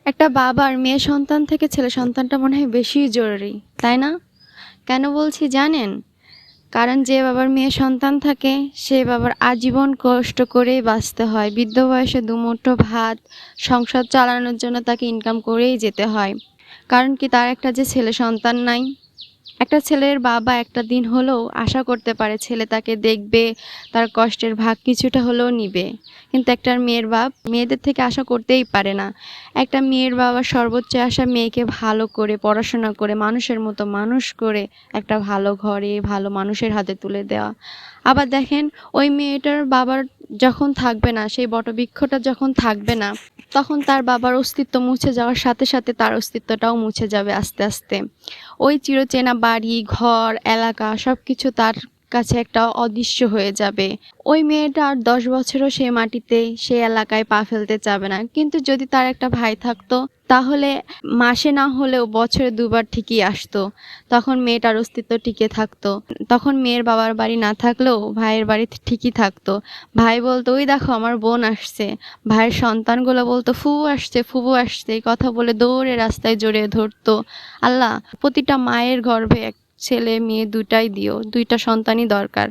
একটা বাবার মেয়ে সন্তান থেকে ছেলে সন্তানটা মনে হয় বেশি জরুরি, তাই না? কেন বলছি জানেন? কারণ যে বাবার মেয়ে সন্তান থাকে সে বাবার আজীবন কষ্ট করেই বাঁচতে হয়। বৃদ্ধ বয়সে দুমুঠো ভাত সংসার চালানোর জন্য তাকে ইনকাম করেই যেতে হয়। কারণ কি, তার একটা যে ছেলে সন্তান নাই। একটা ছেলের বাবা একটা দিন হলেও আশা করতে পারে ছেলে তাকে দেখবে, তার কষ্টের ভাগ কিছুটা হলেও নিবে। কিন্তু একটা মেয়ের বাপ মেয়েদের থেকে আশা করতেই পারে না। একটা মেয়ের বাবার সর্বোচ্চ আশা মেয়েকে ভালো করে পড়াশোনা করে মানুষের মতো মানুষ করে একটা ভালো ঘরে ভালো মানুষের হাতে তুলে দেওয়া। আবার দেখেন, ওই মেয়েটার বাবার যখন থাকবে না, সেই বটবৃক্ষটা যখন থাকবে না, তখন তার বাবার অস্তিত্ব মুছে যাওয়ার সাথে সাথে তার অস্তিত্বটাও মুছে যাবে আস্তে আস্তে। ওই চিরচেনা বাড়ি ঘর এলাকা সবকিছু তার কাছে একটা অদৃশ্য হয়ে যাবে। ওই মেয়েটা আর 10 বছরও সে মাটিতে সে এলাকায় পা ফেলতে চাবে না। কিন্তু যদি তার একটা ভাই থাকতো, তাহলে মাসে না হলেও বছরে 2বার ঠিকই আসতো। তখন মেয়েটার অস্তিত্ব টিকে থাকতো। তখন মেয়ের বাবার বাড়ি না থাকলেও ভাইয়ের বাড়িতে ঠিকই থাকতো। ভাই বলতো, ওই দেখো আমার বোন আসছে। ভাইয়ের সন্তানগুলো বলতো, ফুফু আসছে ফুফু আসছে, এই কথা বলে দৌড়ে রাস্তায় জড়িয়ে ধরতো। আল্লাহ, প্রতিটা মায়ের গর্ভে এক ছেলে মেয়ে দুটাই দিও, 2টা সন্তানই দরকার।